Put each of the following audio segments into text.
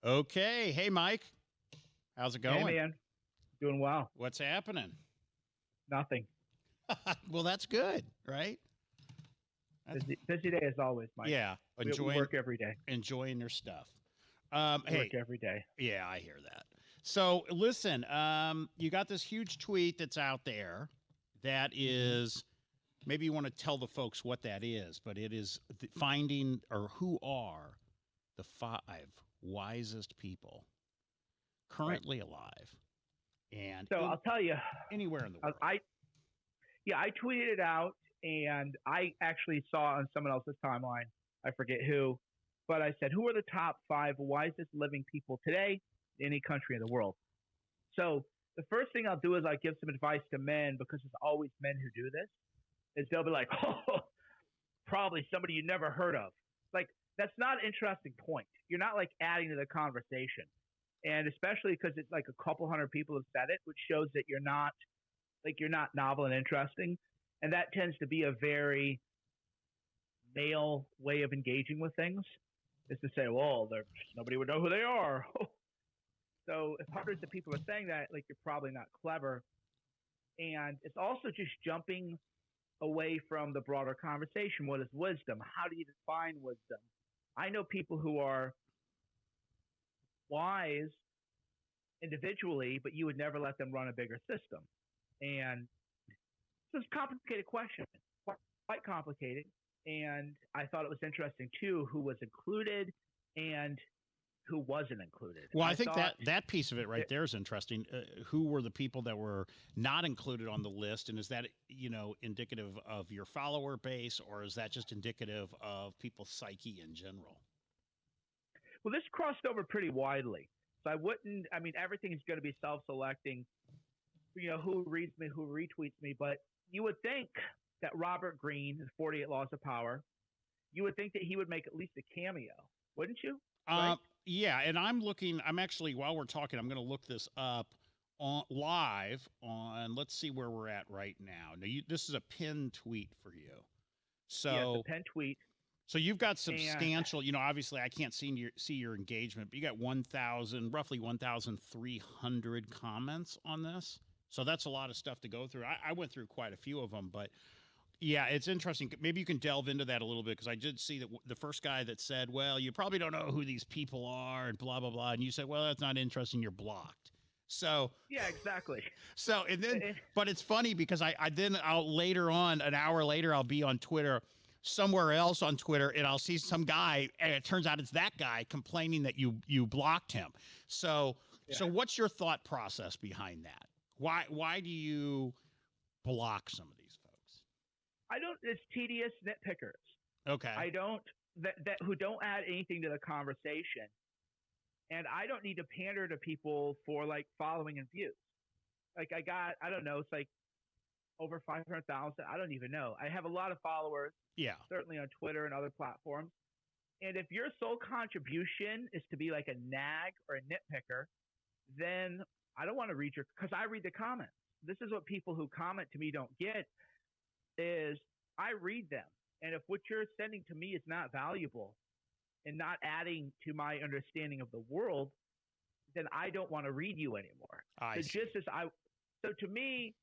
Okay. Hey, Mike. How's it Hey, going? man. Doing well. What's happening? Nothing. Well, that's good, right? That's, Busy day as always, Mike. yeah, We work every day. enjoying their stuff. Work Hey, every day. yeah, I hear that. So listen, you got this huge tweet that's out there that Mhm. is maybe you want to tell the folks what that is, but it is finding or who are the 5 wisest people Right. currently alive and So in I'll tell you, anywhere in the I, world. I yeah, I tweeted it out, and I actually saw on someone else's timeline. I forget who, but I said, "Who are the top 5 wisest living people today in any country in the world?" So the first thing I'll do is I give some advice to men because it's always men who do this. Is they'll be like, "Oh, probably somebody you never heard of." Like that's not an interesting point. You're not like adding to the conversation, and especially because it's like a couple hundred people have said it, which shows that you're not novel and interesting, and that tends to be a very male way of engaging with things. Is to say, well, nobody would know who they are. So if hundreds of people are saying that, like you're probably not clever, and it's also just jumping away from the broader conversation. What is wisdom? How do you define wisdom? I know people who are wise individually, but you would never let them run a bigger system. And so it's a complicated question, quite complicated. And I thought it was interesting too who was included and who wasn't included. Well, I I think thought, that piece of it right it, there is interesting. Who were the people that were not included on the list, and is that indicative of your follower base, or is that just indicative of people's psyche in general? well, this crossed over pretty widely. So I wouldn't, I mean, everything is going to be self selecting, who reads me, who retweets me. But you would think that Robert Greene, 48 Laws of Power, you would think that he would make at least a cameo, wouldn't you? Right? Uh, yeah, and I'm looking. I'm actually while we're talking, I'm going to look this up on live on. Let's see where we're at right now. Now, this is a pinned tweet for you. Yeah, it's a So pen tweet. So you've got And substantial, obviously I can't see your engagement, but you got 1,000, roughly 1,300 comments on this. So that's a lot of stuff to go through. I went through quite a few of them, but yeah, it's interesting. Maybe you can delve into that a little bit because I did see that the first guy that said, "Well, you probably don't know who these people are," and blah blah blah, and you said, "Well, that's not interesting. You're blocked." So yeah, exactly. and then, And, but it's funny because I'll later on, an hour later, I'll be on Twitter, somewhere else on Twitter, and I'll see some guy, and it turns out it's that guy complaining that you blocked him. So, yeah, what's your thought process behind that? Why do you block some of these folks? I don't. It's tedious nitpickers. Okay. I don't that who don't add anything to the conversation, and I don't need to pander to people for like following and views. Like I don't know, it's like over 500,000. I don't even know. I have a lot of followers, Yeah. certainly on Twitter and other platforms. And if your sole contribution is to be like a nag or a nitpicker, then I don't want to read because I read the comments. This is what people who comment to me don't get is I read them. And if what you're sending to me is not valuable and not adding to my understanding of the world, then I don't want to read you anymore. I So see. so to me,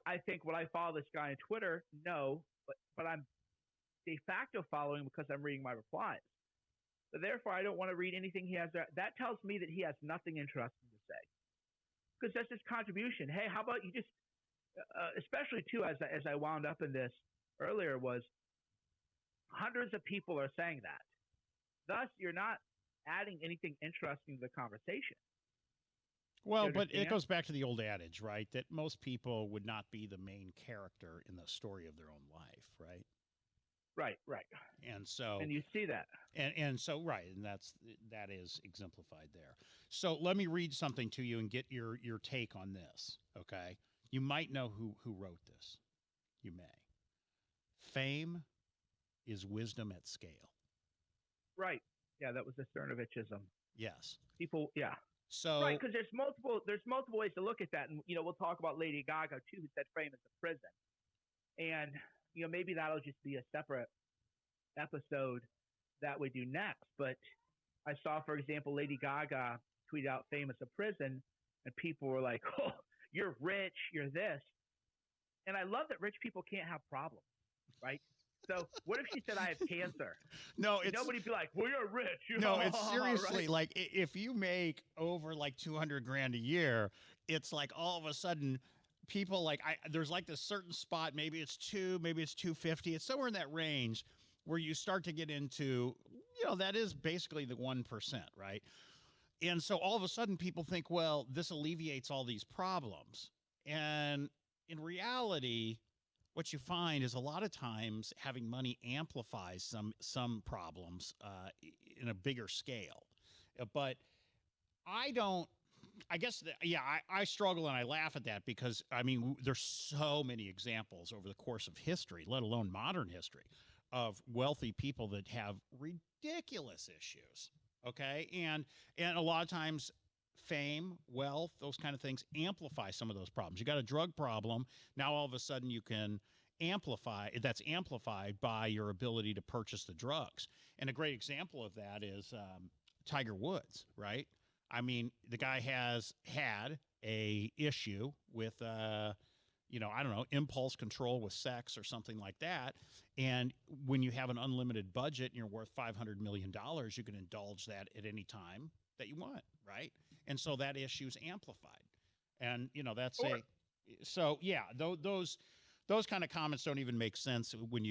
I think when I follow this guy on Twitter, no, but I'm de facto following because I'm reading my replies. So therefore, I don't want to read anything he has. That tells me that he has nothing interesting to say because that's his contribution. Hey, how about you just, especially too, as I wound up in this earlier, was hundreds of people are saying that. Thus, you're not adding anything interesting to the conversation. You Well, but it understand? goes back to the old adage, right? That most people would not be the main character in the story of their own life, right? Right, right. And so And you see that. and so right, and that is exemplified there. So let me read something to you and get your take on this, okay? You might know who wrote this. You may. Fame is wisdom at scale. Right. Yeah, that was the Cernovichism. Yes. People, yeah. Right, So because there's multiple ways to look at that, and we'll talk about Lady Gaga too, who said frame is a prison, and maybe that'll just be a separate episode that we do next. But I saw, for example, Lady Gaga tweeted out famous a prison, and people were like, "Oh, you're rich, you're this." And I love that rich people can't have problems, right? So what if she said I have cancer? No, And it's nobody'd be like, "Well, you're rich," no, it's right? seriously like if you make over like 200 grand a year, it's like all of a sudden people like there's like this certain spot, maybe it's 2, maybe it's 250, it's somewhere in that range where you start to get into, that is basically the 1%, right? And so all of a sudden people think, well, this alleviates all these problems. And in reality, what you find is a lot of times having money amplifies some problems in a bigger scale. But I don't. I guess yeah, I struggle and I laugh at that because I mean there's so many examples over the course of history, let alone modern history, of wealthy people that have ridiculous issues. Okay, and a lot of times fame, wealth, those kind of things amplify some of those problems. You got a drug problem, now all of a sudden you can that's amplified by your ability to purchase the drugs. And a great example of that is Tiger Woods, right? I mean, the guy has had a issue with I don't know, impulse control with sex or something like that. And when you have an unlimited budget and you're worth $500 million, you can indulge that at any time that you want, right? And so that issue's amplified. And that's Or so yeah, those kind of comments don't even make sense when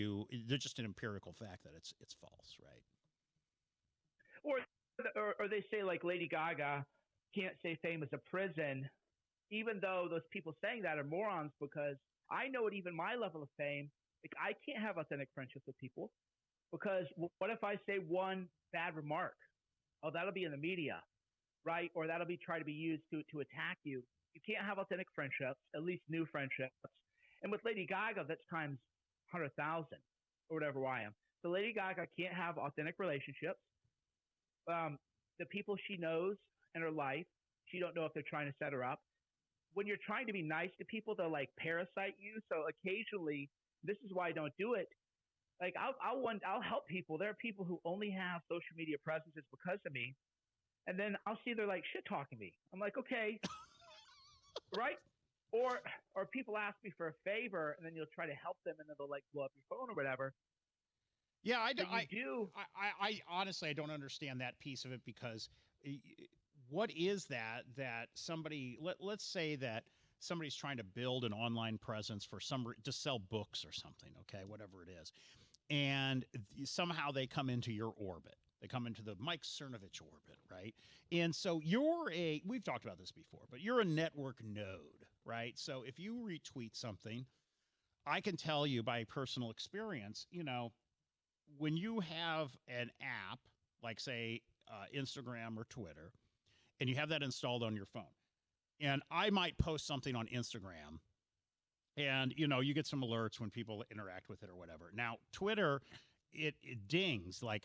they're just an empirical fact that it's false, right? or or they say like Lady Gaga can't say fame is a prison, even though those people saying that are morons. Because I know at even my level of fame, like I can't have authentic friendships with people because what if I say one bad remark? Oh, that'll be in the media, right? Or that'll be try to be used to attack you. You can't have authentic friendships, at least new friendships. And with Lady Gaga, that's times 100,000 or whatever I am. So Lady Gaga can't have authentic relationships. The people she knows in her life, she don't know if they're trying to set her up. When you're trying to be nice to people, they'll like parasite you. So occasionally, this is why I don't do it. Like I'll help people. There are people who only have social media presences because of me, and then I'll see they're like shit talking me. I'm like, okay, right? Or people ask me for a favor, and then you'll try to help them, and then they'll like blow up your phone or whatever. Yeah, I, do, But you do. I honestly I don't understand that piece of it because what is that somebody let's say that somebody's trying to build an online presence for to sell books or something, okay, whatever it is, and somehow they come into your orbit. They come into the Mike Cernovich orbit, right? And so we've talked about this before, but you're a network node, right? So if you retweet something, I can tell you by personal experience, when you have an app like say Instagram or Twitter, and you have that installed on your phone, and I might post something on Instagram, and you get some alerts when people interact with it or whatever. Now Twitter, it dings like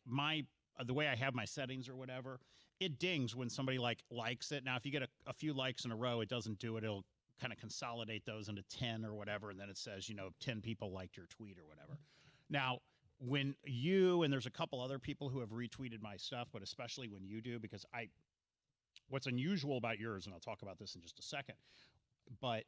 the way I have my settings or whatever. It dings when somebody likes it. Now if you get a few likes in a row, it doesn't do it. It'll kind of consolidate those into 10 or whatever, and then it says 10 people liked your tweet or whatever. Now when and there's a couple other people who have retweeted my stuff, but especially when you do, because what's unusual about yours, and I'll talk about this in just a second, but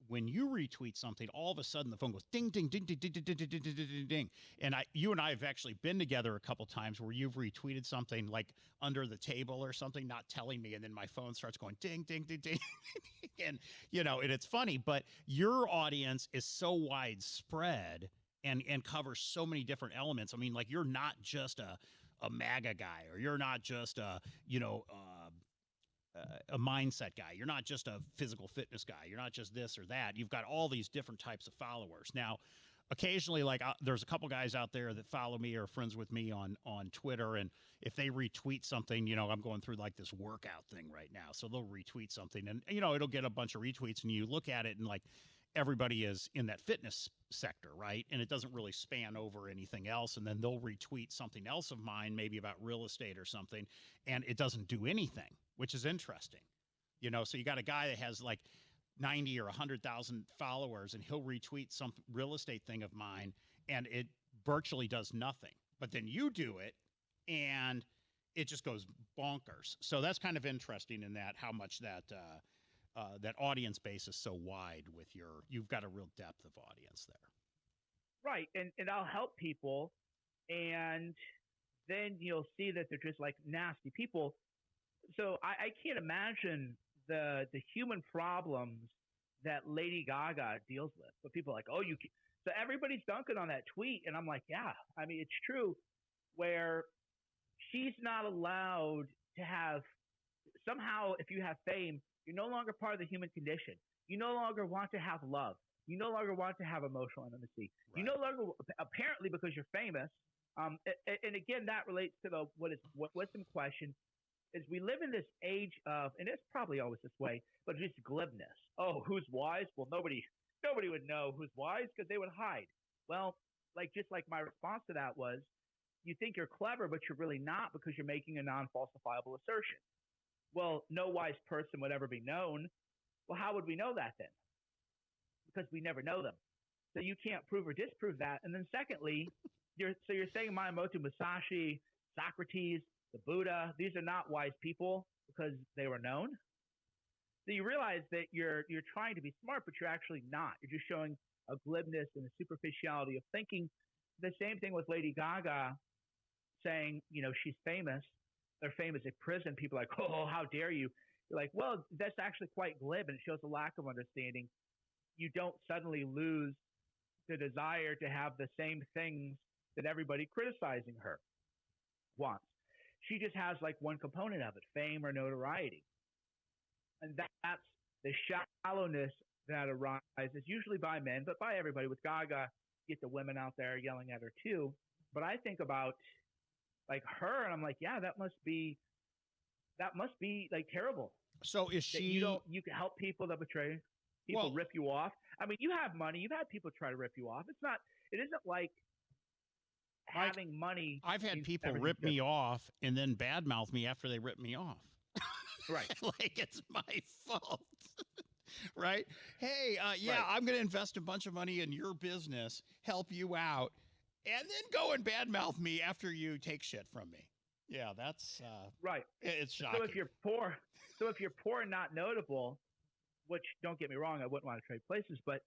when you retweet something, all of a sudden the phone goes ding, ding, ding, ding, ding, ding, ding, ding, ding, ding, ding, ding. And you and I have actually been together a couple times where you've retweeted something like under the table or something, not telling me, and then my phone starts going ding, ding, ding, ding. And and it's funny, but your audience is so widespread and covers so many different elements. I mean, like you're not just a MAGA guy, or you're not just a mindset guy. You're not just a physical fitness guy. You're not just this or that. You've got all these different types of followers. Now, occasionally, there's a couple guys out there that follow me or are friends with me on Twitter, and if they retweet something, I'm going through like this workout thing right now, so they'll retweet something, and it'll get a bunch of retweets, and you look at it, and like everybody is in that fitness sector, right? And it doesn't really span over anything else, and then they'll retweet something else of mine, maybe about real estate or something, and it doesn't do anything, which is interesting. So you got a guy that has like 90 or 100,000 followers, and he'll retweet some real estate thing of mine, and it virtually does nothing. But then you do it, and it just goes bonkers. So that's kind of interesting in that how much that that audience base is so wide with you've got a real depth of audience there. Right. And I'll help people, and then you'll see that they're just like nasty people. So I can't imagine the human problems that Lady Gaga deals with. But people are like, oh, so everybody's dunking on that tweet, and I'm like, yeah, I mean, it's true. Where she's not allowed to have, somehow, if you have fame, you're no longer part of the human condition. You no longer want to have love. You no longer want to have emotional intimacy. Right. You no longer, apparently, because you're famous. And again, that relates to what's in question is we live in this age of, and it's probably always this way, but just glibness. Oh, who's wise? Well, nobody would know who's wise because they would hide. Well, just like my response to that was, you think you're clever, but you're really not because you're making a non-falsifiable assertion. Well, no wise person would ever be known. Well, how would we know that then? Because we never know them. So you can't prove or disprove that. And then secondly, you're saying Minamoto Musashi, Socrates, the Buddha, these are not wise people because they were known. So you realize that you're trying to be smart, but you're actually not. You're just showing a glibness and a superficiality of thinking. The same thing with Lady Gaga saying, she's famous. They're famous at prison. People are like, oh, how dare you? You're like, well, that's actually quite glib, and it shows a lack of understanding. You don't suddenly lose the desire to have the same things that everybody criticizing her wants. She just has one component of it, fame or notoriety. And that's the shallowness that arises usually by men, but by everybody. With Gaga, get the women out there yelling at her too. But I think about her, and I'm like, yeah, that must be terrible. So is she? You can help people that betray people, rip you off. I mean, you have money. You've had people try to rip you off. It isn't like having money. I've had people rip me off and then badmouth me after they rip me off. Right. It's my fault. Right. Hey, yeah, right. I'm going to invest a bunch of money in your business, help you out, and then go and badmouth me after you take shit from me. Yeah, that's right. It's shocking. So if you're poor and not notable, which don't get me wrong, I wouldn't want to trade places, but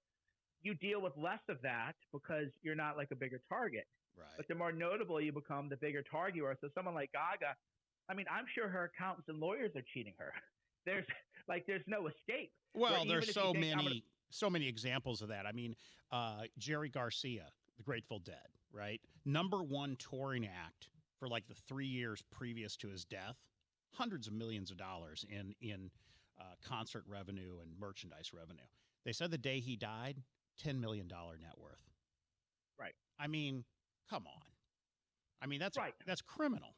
you deal with less of that because you're not a bigger target. Right. But the more notable you become, the bigger target you are. So someone like Gaga, I mean, I'm sure her accountants and lawyers are cheating her. There's no escape. Well, there's so many examples of that. I mean, Jerry Garcia, the Grateful Dead, right? #1 touring act for the 3 years previous to his death, hundreds of millions of dollars in concert revenue and merchandise revenue. They said the day he died, $10 million net worth. Right. I mean, come on. I mean, that's right. That's criminal.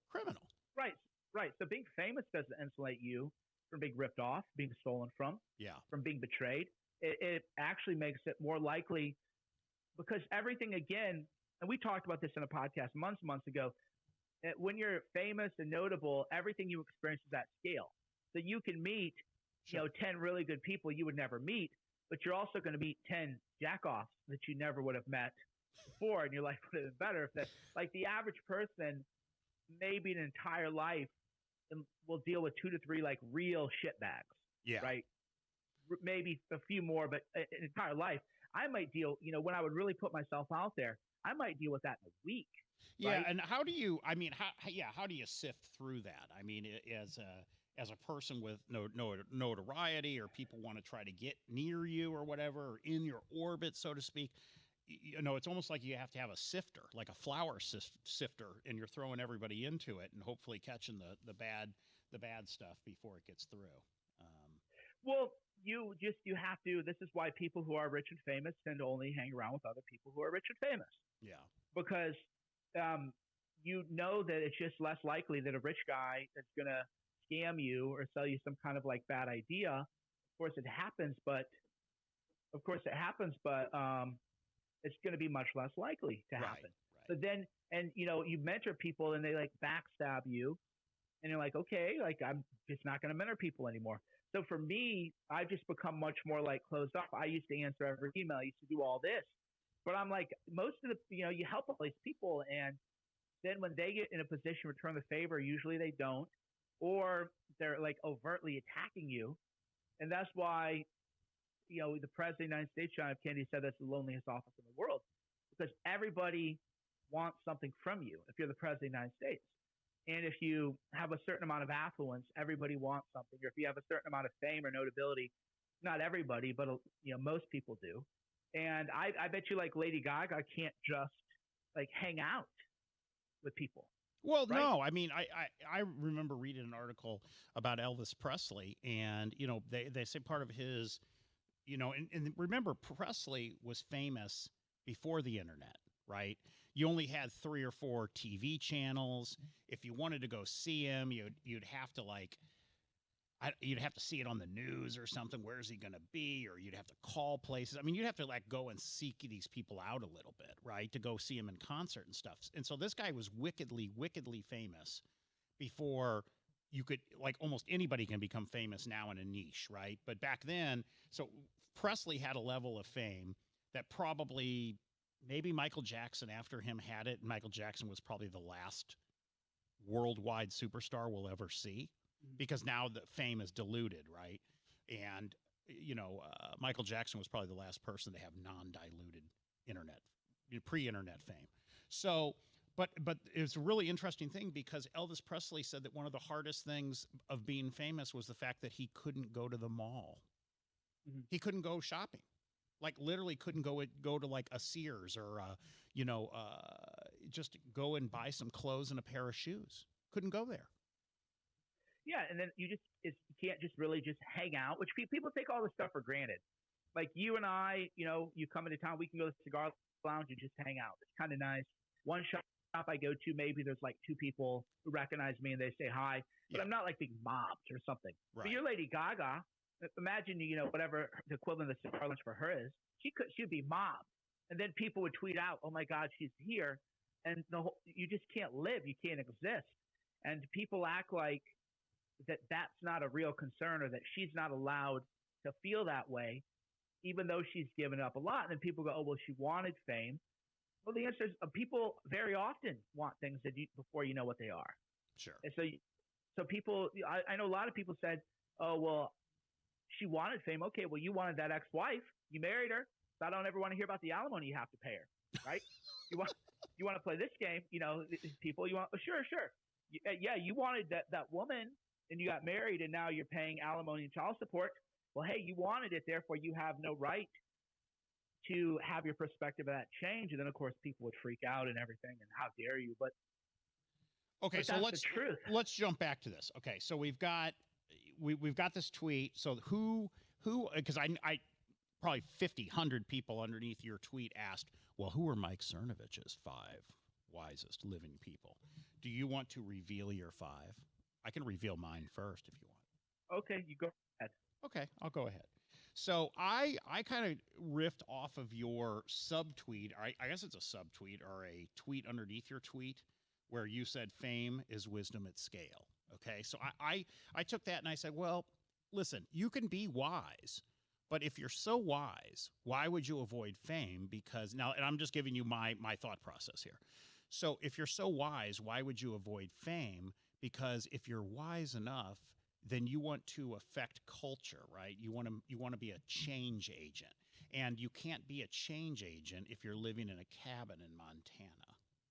Criminal. Right. So being famous doesn't insulate you from being ripped off, being stolen from, from being betrayed. It actually makes it more likely because everything, again, and we talked about this in a podcast months ago, when you're famous and notable, everything you experience is at scale. So you can meet, 10 really good people you would never meet, but you're also going to meet 10 jack-offs that you never would have met before, and your life would have been better. If the average person, maybe an entire life, will deal with 2 to 3 real shitbags. Yeah. Right. Maybe a few more, but an entire life. I might deal, when I would really put myself out there, I might deal with that in a week. Yeah. Right? And how do you sift through that? I mean, as a person with no notoriety, or people want to try to get near you or whatever, or in your orbit, so to speak, it's almost like you have to have a sifter, like a flour sifter, and you're throwing everybody into it and hopefully catching the bad stuff before it gets through. Well, you have to. This is why people who are rich and famous tend to only hang around with other people who are rich and famous. Yeah. Because that it's just less likely that a rich guy is going to scam you or sell you some kind of bad idea. Of course it happens, but it's going to be much less likely to happen. Right. So then, you mentor people and they backstab you, and you're like, okay, I'm just not going to mentor people anymore. So for me, I've just become much more closed off. I used to answer every email. I used to do all this, but I'm most of the, you help all these people, and Then when they get in a position to return the favor, usually they don't, or they're like overtly attacking you. And that's why, the president of the United States, John F. Kennedy, said that's the loneliest office in the world because everybody wants something from you if you're the president of the United States. And if you have a certain amount of affluence, everybody wants something. Or if you have a certain amount of fame or notability, not everybody, but most people do. And I bet you like Lady Gaga can't just like hang out with people, Well, right? no, I mean, I remember reading an article about Elvis Presley, and they say part of his, and remember Presley was famous before the internet, right? You only had 3 or 4 TV channels. If you wanted to go see him, you'd have to you'd have to see it on the news or something. Where's he going to be? Or you'd have to call places. I mean, you'd have to go and seek these people out a little bit, right? To go see him in concert and stuff. And so this guy was wickedly, wickedly famous before you could, almost anybody can become famous now in a niche, right? But back then, so Presley had a level of fame that probably maybe Michael Jackson after him had it. And Michael Jackson was probably the last worldwide superstar we'll ever see, because now the fame is diluted, right? And Michael Jackson was probably the last person to have non-diluted internet, pre-internet fame. So, but it's a really interesting thing because Elvis Presley said that one of the hardest things of being famous was the fact that he couldn't go to the mall. Mm-hmm. He couldn't go shopping, literally couldn't go to a Sears or just go and buy some clothes and a pair of shoes. Couldn't go there. Yeah, and then you can't just really just hang out, which people take all this stuff for granted. Like you and I, you come into town, we can go to the cigar lounge and just hang out. It's kind of nice. One shop I go to, maybe there's 2 people who recognize me and they say hi, but I'm not being mobbed or something. Right. But you're Lady Gaga. Imagine, whatever the equivalent of the cigar lounge for her is, she'd be mobbed. And then people would tweet out, oh my God, she's here. And you just can't live. You can't exist. And people act like that's not a real concern or that she's not allowed to feel that way, even though she's given up a lot. And then people go, oh, well, she wanted fame. Well, the answer is people very often want things before you know what they are. Sure. And so people, I know a lot of people said, oh, well, she wanted fame. Okay, well, you wanted that ex-wife. You married her. So I don't ever want to hear about the alimony you have to pay her, right? you want to play this game, people, you want, oh, sure. Yeah, you wanted that woman and you got married and now you're paying alimony and child support. Well, hey, you wanted it, therefore you have no right to have your perspective of that change. And then, of course, people would freak out and everything and how dare you? But okay, so let's jump back to this. Okay, so we've got this tweet. So who because I probably 50, 100 people underneath your tweet asked, well, who are Mike Cernovich's 5 wisest living people? Do you want to reveal your 5? I can reveal mine first if you want. Okay, you go ahead. Okay, I'll go ahead. So I kind of riffed off of your subtweet. I guess it's a subtweet or a tweet underneath your tweet where you said fame is wisdom at scale. Okay, so I took that and I said, well, listen, you can be wise, but if you're so wise, why would you avoid fame? Because now, and I'm just giving you my thought process here. So if you're so wise, why would you avoid fame? Because if you're wise enough, then you want to affect culture, right? You want to be a change agent. And you can't be a change agent if you're living in a cabin in Montana.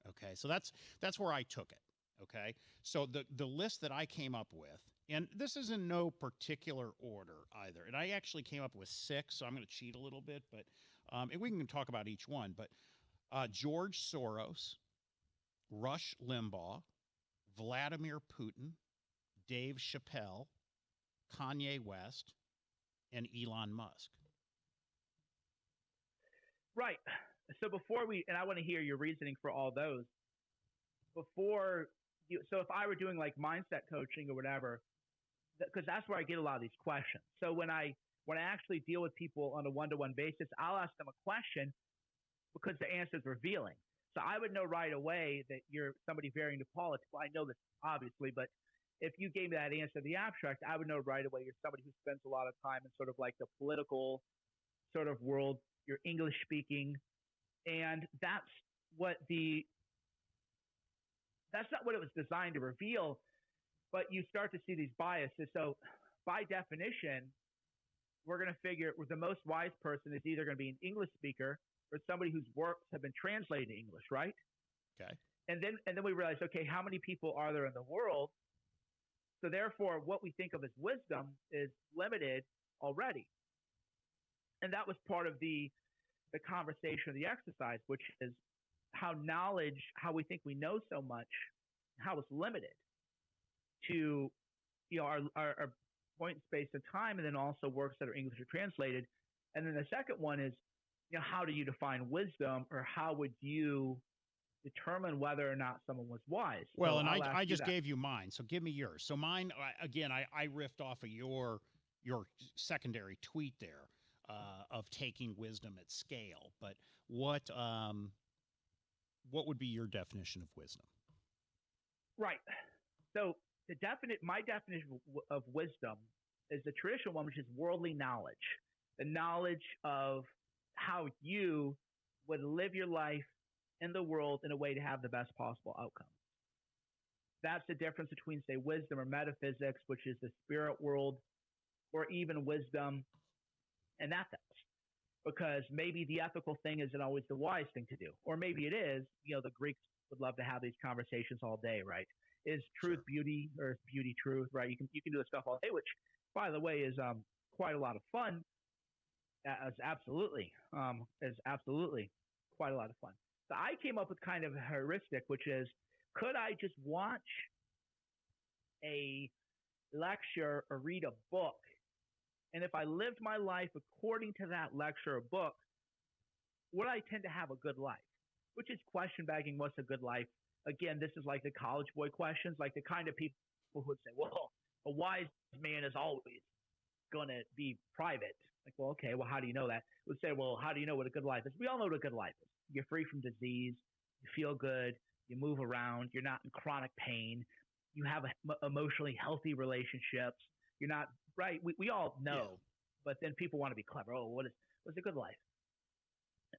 Okay? So that's where I took it. Okay? So the list that I came up with, and this is in no particular order either. And I actually came up with 6, so I'm going to cheat a little bit, but and we can talk about each one. But George Soros, Rush Limbaugh, Vladimir Putin, Dave Chappelle, Kanye West, and Elon Musk. Right. So and I want to hear your reasoning for all those. So if I were doing mindset coaching or whatever, because that's where I get a lot of these questions. So when I actually deal with people on a one-to-one basis, I'll ask them a question because the answer is revealing. So I would know right away that you're somebody very into politics. Well, I know this obviously, but if you gave me that answer, the abstract, I would know right away you're somebody who spends a lot of time in sort of the political sort of world. You're English speaking, and that's what the That's not what it was designed to reveal, but you start to see these biases. So, by definition, we're going to figure the most wise person is either going to be an English speaker or somebody whose works have been translated to English, right? Okay. And then we realize, okay, how many people are there in the world? So therefore, what we think of as wisdom is limited already. And that was part of the conversation, the exercise, which is how knowledge, how we think we know so much, how it's limited to our point, space, and time, and then also works that are English or translated. And then the second one is, how do you define wisdom, or how would you determine whether or not someone was wise? Well, So and I'll ask I you just that. gave you mine, so give me yours. So mine, again, I riffed off of your secondary tweet there of taking wisdom at scale. But what would be your definition of wisdom? Right. So my definition of wisdom is the traditional one, which is worldly knowledge, the knowledge of how you would live your life in the world in a way to have the best possible outcome. That's the difference between, say, wisdom or metaphysics, which is the spirit world, or even wisdom and ethics. Because maybe the ethical thing isn't always the wise thing to do, or maybe it is. The Greeks would love to have these conversations all day, right? Is truth Sure. beauty, or is beauty truth? Right? You can do this stuff all day, which, by the way, is quite a lot of fun. Is absolutely quite a lot of fun. So I came up with kind of a heuristic, which is, could I just watch a lecture or read a book, and if I lived my life according to that lecture or book, would I tend to have a good life? Which is question begging, what's a good life? Again, this is like the college boy questions, like the kind of people who would say, well, a wise man is always going to be private. Like, well, okay, well, how do you know that? Would say, well, how do you know what a good life is? We all know what a good life is. You're free from disease. You feel good. You move around. You're not in chronic pain. You have emotionally healthy relationships. You're not, right? We all know, Yeah. but then people want to be clever. Oh, what's a good life?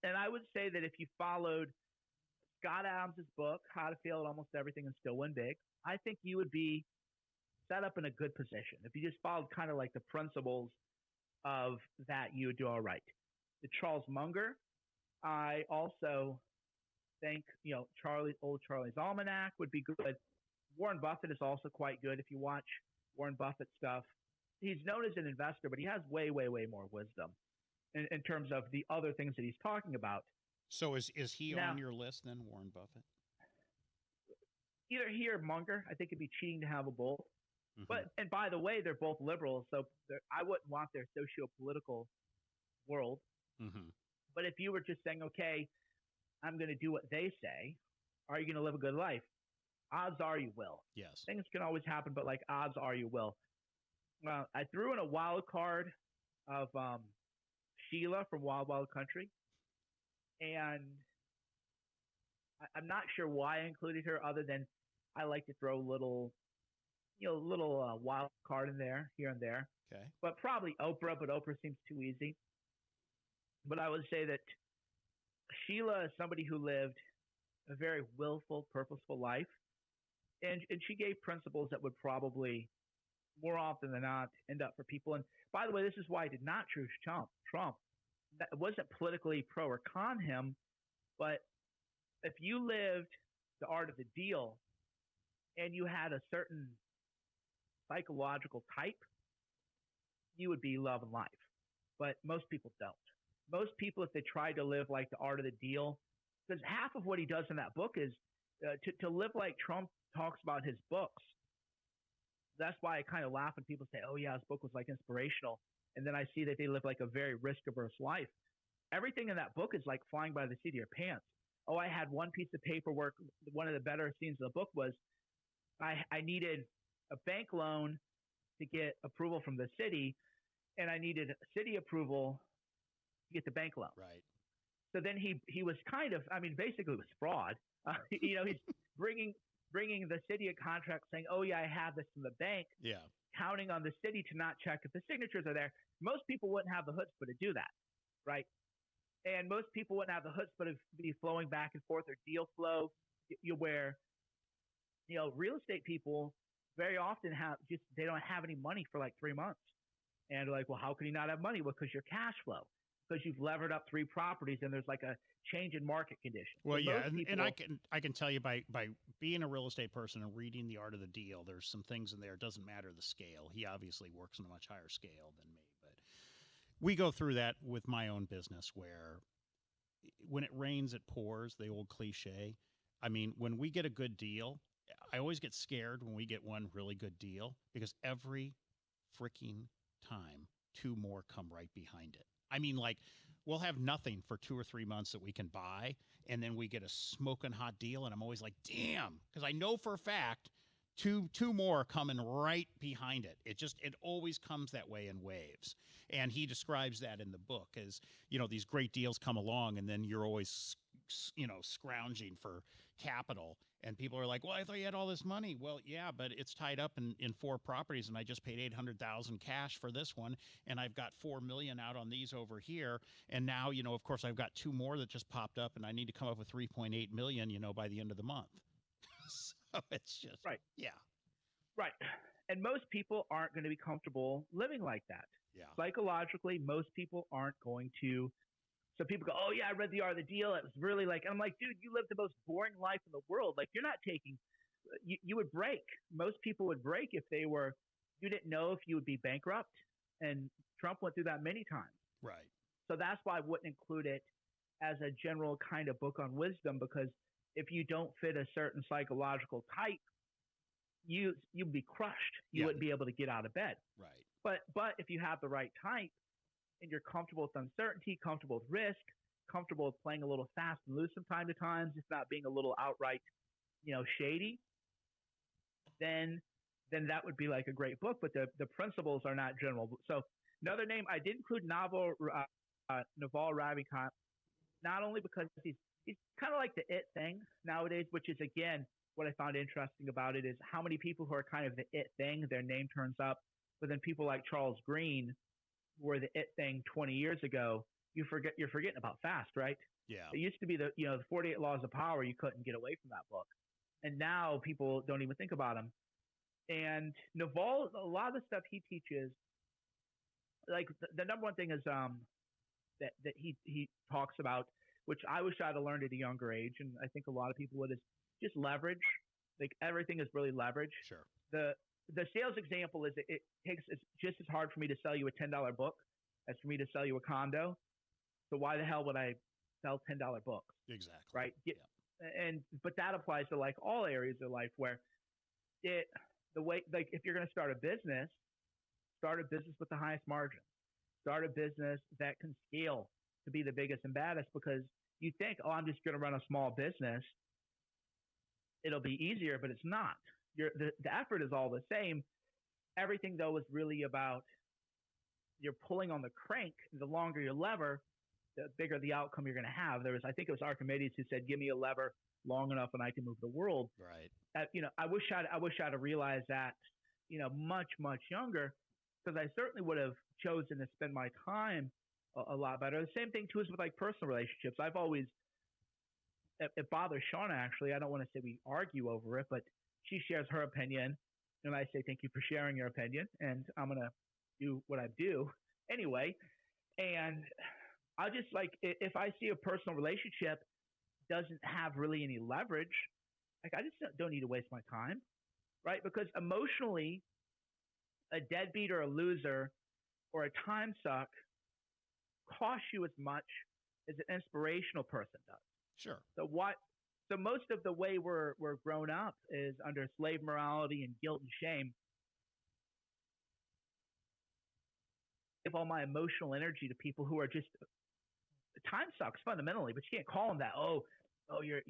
And I would say that if you followed Scott Adams' book, How to Fail at Almost Everything and Still Win Big, I think you would be set up in a good position. If you just followed kind of like the principles of that, you would do all right. The Charles Munger, I also think, Charlie's Almanac would be good. Warren Buffett is also quite good if you watch Warren Buffett stuff. He's known as an investor, but he has way, way, way more wisdom in terms of the other things that he's talking about. So is he Now, on your list then, Warren Buffett? either he or Munger, I think it'd be cheating to have a both. Mm-hmm. But, and by the way, they're both liberals, so I wouldn't want their socio-political world. Mm-hmm. But if you were just saying, okay, I'm going to do what they say, are you going to live a good life? Odds are you will. Yes. Things can always happen, but like odds are you will. I threw in a wild card of Sheila from Wild Wild Country, and I'm not sure why I included her, other than I like to throw little wild card in there, here and there. Okay. But probably Oprah, but Oprah seems too easy. But I would say that Sheila is somebody who lived a very willful, purposeful life, and she gave principles that would probably, more often than not, end up for people. And by the way, this is why I did not choose Trump. That wasn't politically pro or con him, but if you lived the art of the deal and you had a certain psychological type, you would be love and life. But most people don't. Most people, if they try to live like the art of the deal, because half of what he does in that book is to live like Trump talks about his books. That's why I kind of laugh when people say, oh, yeah, his book was like inspirational. And then I see that they live like a very risk-averse life. Everything in that book is like flying by the seat of your pants. Oh, I had one piece of paperwork. One of the better scenes of the book was I needed a bank loan to get approval from the city, and I needed city approval to get the bank loan. Right. So then he was kind of, basically it was fraud. He's bringing the city a contract saying, oh, yeah, I have this from the bank, Yeah. counting on the city to not check if the signatures are there. Most people wouldn't have the chutzpah to do that, right? And most people wouldn't have the chutzpah to be flowing back and forth or deal flow, where Real estate people very often they don't have any money for like 3 months. And like, well, how can you not have money? Well, because your cash flow, because you've levered up 3 properties and there's like a change in market conditions. Well, So yeah, most people, and I can tell you by being a real estate person and reading The Art of the Deal, there's some things in there. It doesn't matter the scale. He obviously works on a much higher scale than me, but we go through that with my own business where when it rains, it pours, the old cliche. I mean, when we get a good deal, I always get scared when we get one really good deal because every freaking time two more come right behind it. I mean, like, we'll have nothing for 2 or 3 months that we can buy, and then we get a smoking hot deal, and I'm always like, damn, because I know for a fact two more coming right behind it. It always comes that way in waves. And he describes that in the book as, these great deals come along and then you're always scrounging for capital, and people are like, well, I thought you had all this money. Well, yeah, but it's tied up in 4 properties, and I just paid 800,000 cash for this one, and I've got 4 million out on these over here, and now, of course, I've got 2 more that just popped up, and I need to come up with 3.8 million, by the end of the month. So it's just, right, yeah, right. And most people aren't going to be comfortable living like that. yeah, Psychologically, most people aren't going to. So people go, oh, yeah, I read The Art of the Deal. It was really like, and I'm like, dude, you live the most boring life in the world. Like, you're not taking, you would break. Most people would break if you didn't know if you would be bankrupt. And Trump went through that many times. right. So that's why I wouldn't include it as a general kind of book on wisdom, because if you don't fit a certain psychological type, you'd be crushed. You wouldn't be able to get out of bed. Right. But if you have the right type and you're comfortable with uncertainty, comfortable with risk, comfortable with playing a little fast and loose from time to time, just not being a little outright, shady, then that would be like a great book. But the principles are not general. So another name I did include Naval Ravikant, not only because he's kind of like the it thing nowadays, which is, again, what I found interesting about it is how many people who are kind of the it thing, their name turns up, but then people like Charles Green were the it thing 20 years ago. You're forgetting about fast, right? Yeah. It used to be the 48 Laws of Power. You couldn't get away from that book, and now people don't even think about him. And Naval, a lot of the stuff he teaches, like the number one thing is that he talks about, which I wish I'd have learned at a younger age, and I think a lot of people would, is just leverage. Like, everything is really leverage. Sure. The sales example is it's just as hard for me to sell you a $10 book as for me to sell you a condo. So why the hell would I sell $10 books? Exactly. Right. Yeah. But that applies to like all areas of life where the way, like, if you're going to start a business with the highest margin. Start a business that can scale to be the biggest and baddest, because you think, oh, I'm just going to run a small business. It'll be easier, but it's not. The effort is all the same. Everything, though, is really about you're pulling on the crank. The longer you lever, the bigger the outcome you're going to have. I think it was Archimedes who said, give me a lever long enough and I can move the world. Right. I wish I'd have realized that, much, much younger, because I certainly would have chosen to spend my time a lot better. The same thing, too, is with like personal relationships. I've always, it bothers Shauna, actually. I don't want to say we argue over it, but she shares her opinion, and I say, thank you for sharing your opinion, and I'm going to do what I do anyway. And I just, like, if I see a personal relationship doesn't have really any leverage, like, I just don't need to waste my time, right? Because emotionally, a deadbeat or a loser or a time suck costs you as much as an inspirational person does. Sure. So most of the way we're grown up is under slave morality and guilt and shame. Give all my emotional energy to people who are just time sucks fundamentally, but you can't call them that. Oh, you're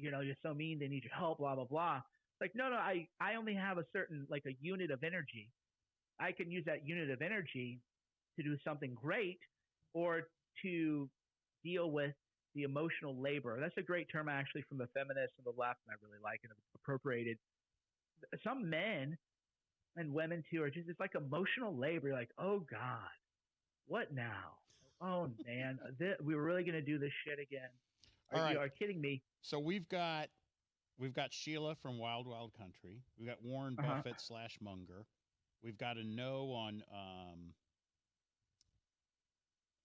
so mean. They need your help. Blah blah blah. Like, no. I only have a certain, like, a unit of energy. I can use that unit of energy to do something great, or to deal with the emotional labor. That's a great term, actually, from the feminists and the left, and I really like it. It's appropriated. Some men and women, too, are just, it's like emotional labor. You're like, oh, God, what now? Oh, man, we were really going to do this shit again. Are you kidding me? So we've got We've got Sheila from Wild Wild Country. We've got Warren Uh-huh. Buffett / Munger. We've got a no on.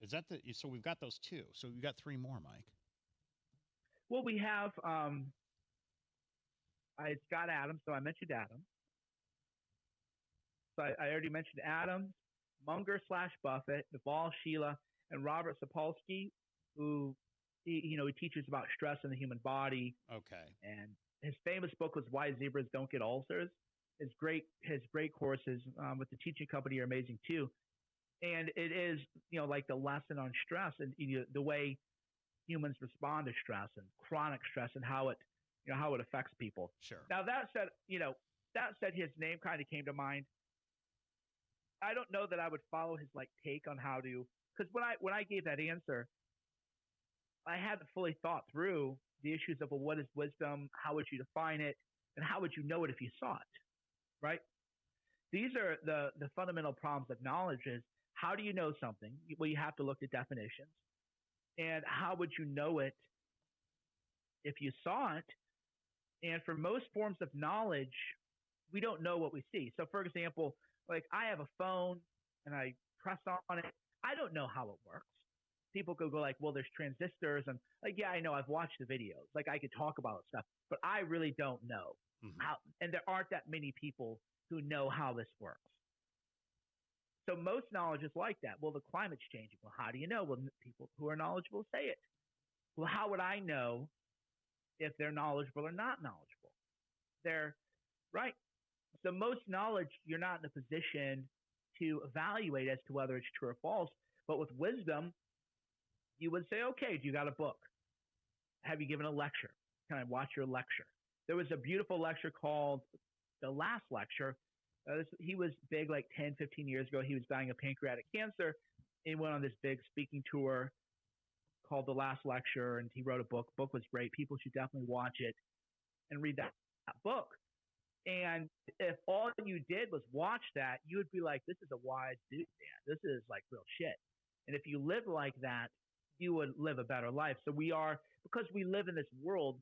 Is that the? So we've got those two. So we've got three more, Mike. Well, we have Scott Adams. So I mentioned Adams. So I already mentioned Adams, Munger / Buffett, Naval, Sheila, and Robert Sapolsky, who he teaches about stress in the human body. Okay. And his famous book was Why Zebras Don't Get Ulcers. His great courses with the teaching company are amazing too. And it is like the lesson on stress and the way humans respond to stress and chronic stress and how it affects people. Sure. Now that said, his name kind of came to mind. I don't know that I would follow his take on how to, because when I gave that answer, I hadn't fully thought through the issues of, well, what is wisdom? How would you define it? And how would you know it if you saw it? Right? These are the fundamental problems of knowledge is, how do you know something? Well, you have to look at definitions. And how would you know it if you saw it? And for most forms of knowledge, we don't know what we see. So, for example, like I have a phone and I press on it. I don't know how it works. People could go like, well, there's transistors. And like, yeah, I know. I've watched the videos. Like I could talk about stuff, but I really don't know how. And there aren't that many people who know how this works. So most knowledge is like that. Well, the climate's changing. Well, how do you know? Well, people who are knowledgeable say it. Well, how would I know if they're knowledgeable or not knowledgeable? They're right. So most knowledge, you're not in a position to evaluate as to whether it's true or false. But with wisdom, you would say, okay, do you got a book? Have you given a lecture? Can I watch your lecture? There was a beautiful lecture called The Last Lecture. He was big like 10, 15 years ago. He was dying of pancreatic cancer. He went on this big speaking tour called The Last Lecture, and he wrote a book. The book was great. People should definitely watch it and read that book. And if all you did was watch that, you would be like, this is a wise dude, man. This is like real shit. And if you live like that, you would live a better life. So because we live in this world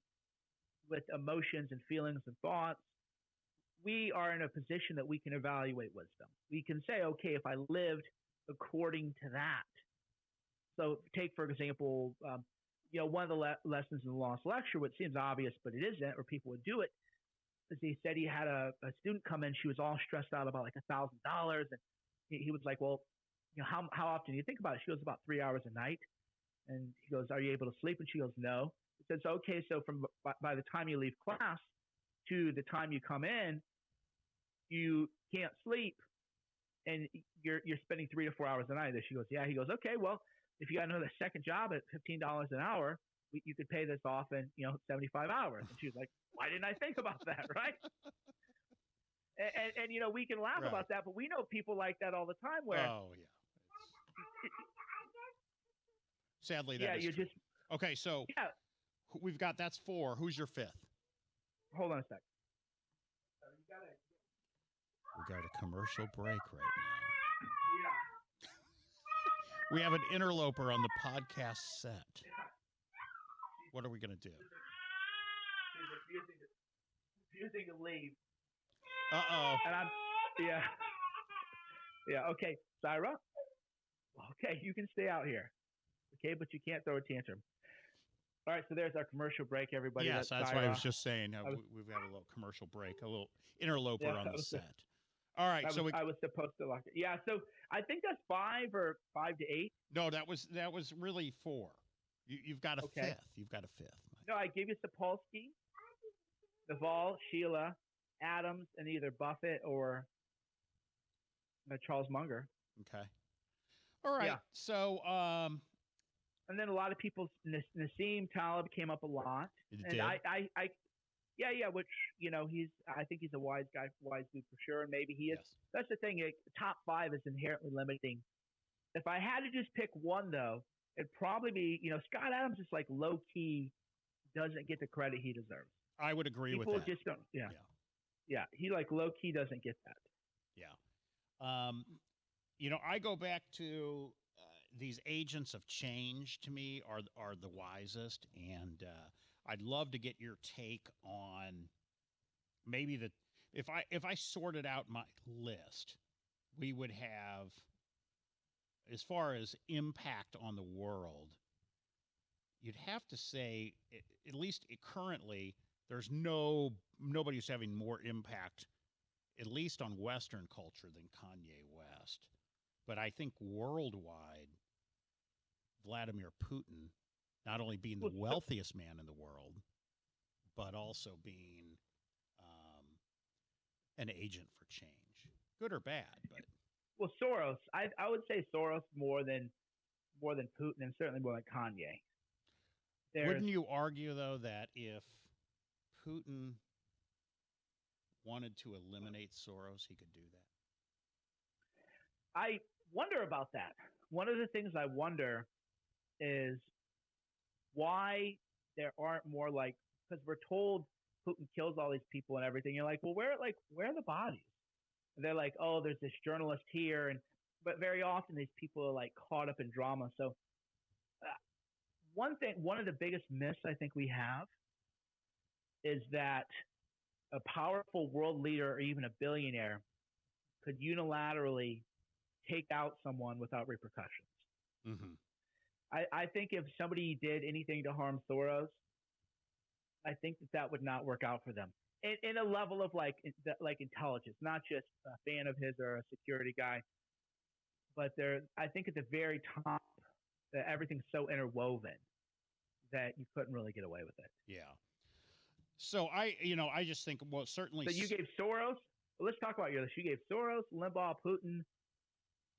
with emotions and feelings and thoughts, we are in a position that we can evaluate wisdom. We can say, okay, if I lived according to that. So take, for example, one of the lessons in the Lost Lecture, which seems obvious, but it isn't, or people would do it, is he said he had a student come in. She was all stressed out about like $1,000. And he was like, well, how often do you think about it? She goes, about 3 hours a night. And he goes, are you able to sleep? And she goes, no. He says, okay, so by the time you leave class to the time you come in, you can't sleep, and you're spending 3 to 4 hours a night. And she goes, yeah. He goes, okay, well, if you got another second job at $15 an hour, you could pay this off in 75 hours. And she was like, why didn't I think about that, right? and we can laugh about that, but we know people like that all the time. Where sadly, that is true. Okay, so we've got that's 4. Who's your 5th? Hold on a sec. We got a commercial break right now. We have an interloper on the podcast set. What are we going to do? She's refusing to leave. Uh-oh. And I'm, okay, Syra. Okay, you can stay out here. Okay, but you can't throw a tantrum. All right, so there's our commercial break, everybody. Yes, that's what I was just saying. We've got a little commercial break, a little interloper on the set. All right, I was supposed to lock it. Yeah, so I think that's 5 or 5 to 8. No, that was really 4. You've got a 5th. You've got a 5th. No, I gave you Sapolsky, Naval, Sheila, Adams, and either Buffett or Charles Munger. Okay. All right. Yeah. So, and then a lot of people, Nassim Taleb came up a lot. It and did? Which, I think he's a wise guy, wise dude for sure. And maybe he is. Yes. That's the thing. Top 5 is inherently limiting. If I had to just pick one, though, it'd probably be, Scott Adams is like low key, doesn't get the credit he deserves. I would agree with that. People just don't. Yeah. He like low key doesn't get that. Yeah. I go back to these agents of change. To me, are the wisest, and I'd love to get your take on maybe the if I sorted out my list, we would have, as far as impact on the world, you'd have to say, at least currently, there's nobody who's having more impact, at least on Western culture, than Kanye West. But I think worldwide, Vladimir Putin, not only being the wealthiest man in the world, but also being an agent for change, good or bad. But Well, Soros, I would say Soros more than Putin, and certainly more than Kanye. Wouldn't you argue, though, that if Putin wanted to eliminate Soros, he could do that? I wonder about that. One of the things I wonder is why there aren't more, like, because we're told Putin kills all these people and everything. You're like, well, where are the bodies? And they're like, oh, there's this journalist here, but very often these people are like caught up in drama. So one of the biggest myths I think we have is that a powerful world leader or even a billionaire could unilaterally take out someone without repercussions. Mm-hmm. I think if somebody did anything to harm Soros, I think that would not work out for them. In a level of like intelligence, not just a fan of his or a security guy, but I think at the very top, that everything's so interwoven that you couldn't really get away with it. Yeah. So I just think, well, certainly. So you gave Soros. Well, let's talk about your list. You gave Soros, Limbaugh, Putin.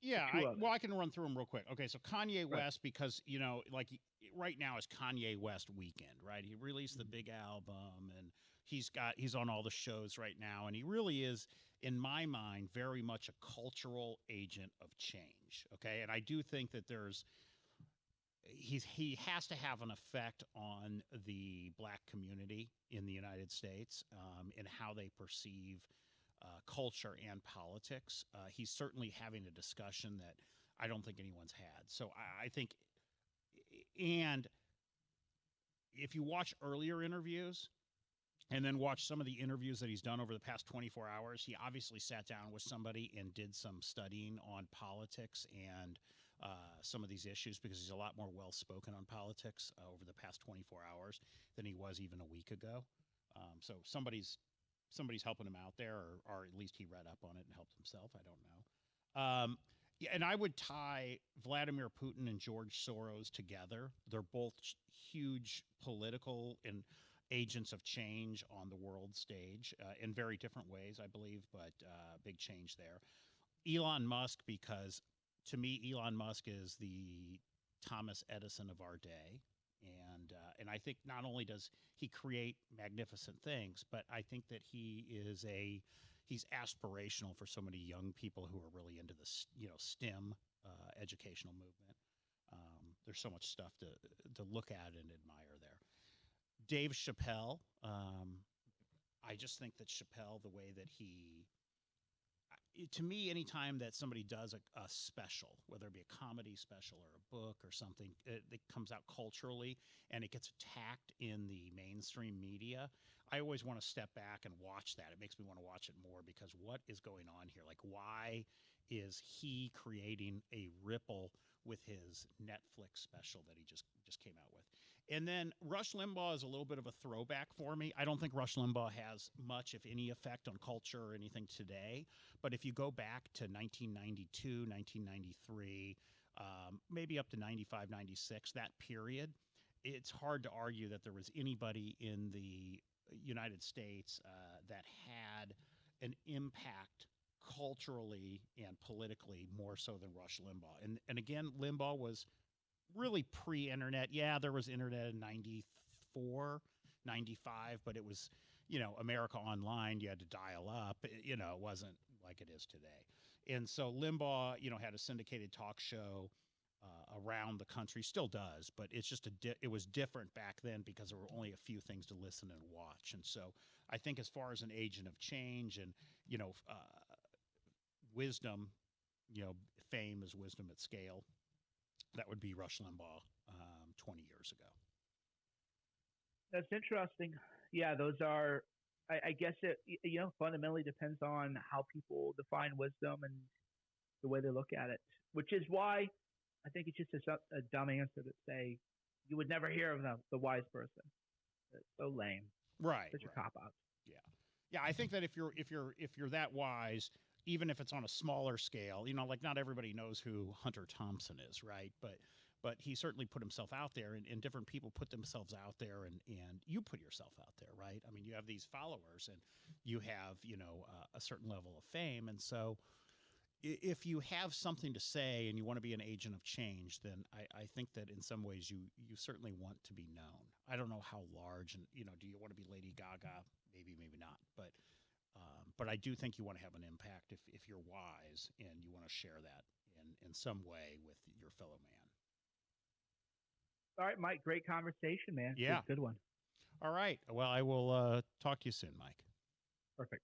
Yeah, I can run through them real quick. Okay, so Kanye West, because like right now is Kanye West weekend, right? He released the big album, and he's on all the shows right now, and he really is, in my mind, very much a cultural agent of change. Okay, and I do think that he has to have an effect on the Black community in the United States, in how they perceive culture and politics. He's certainly having a discussion that I don't think anyone's had. So I think, and if you watch earlier interviews and then watch some of the interviews that he's done over the past 24 hours, he obviously sat down with somebody and did some studying on politics and some of these issues, because he's a lot more well-spoken on politics over the past 24 hours than he was even a week ago. So somebody's helping him out there, or at least he read up on it and helped himself. I don't know. Yeah, and I would tie Vladimir Putin and George Soros together. They're both huge political and agents of change on the world stage in very different ways, I believe, but big change there. Elon Musk, because to me, Elon Musk is the Thomas Edison of our day. And I think not only does he create magnificent things, but I think that he's aspirational for so many young people who are really into this, STEM educational movement. There's so much stuff to look at and admire there. Dave Chappelle, I just think that Chappelle, the way that to me, anytime that somebody does a special, whether it be a comedy special or a book or something that comes out culturally and it gets attacked in the mainstream media, I always want to step back and watch that. It makes me want to watch it more, because what is going on here? Like, why is he creating a ripple with his Netflix special that he just came out with? And then Rush Limbaugh is a little bit of a throwback for me. I don't think Rush Limbaugh has much, if any, effect on culture or anything today. But if you go back to 1992, 1993, maybe up to 95, 96, that period, it's hard to argue that there was anybody in the United States that had an impact culturally and politically more so than Rush Limbaugh. And again, Limbaugh was really pre-internet. Yeah, there was internet in 94, 95, but it was, America Online. You had to dial up. It wasn't like it is today. And so Limbaugh, had a syndicated talk show around the country, still does, but it's just it was different back then because there were only a few things to listen and watch. And so I think as far as an agent of change and, wisdom, fame is wisdom at scale. That would be Rush Limbaugh 20 years ago. That's interesting. Yeah, those are. I guess it fundamentally depends on how people define wisdom and the way they look at it, which is why I think it's just a dumb answer to say you would never hear of the wise person. It's so lame. Right, Such a right. cop out. Yeah. Yeah, I think that if you're that wise, even if it's on a smaller scale, like not everybody knows who Hunter Thompson is, right? But he certainly put himself out there, and different people put themselves out there, and you put yourself out there, right? I mean, you have these followers, and you have a certain level of fame, and so if you have something to say and you want to be an agent of change, then I think that in some ways you certainly want to be known. I don't know how large, and do you want to be Lady Gaga? Maybe, maybe not, but I do think you want to have an impact if you're wise and you want to share that in some way with your fellow man. All right, Mike. Great conversation, man. Yeah. Good one. All right. Well, I will talk to you soon, Mike. Perfect.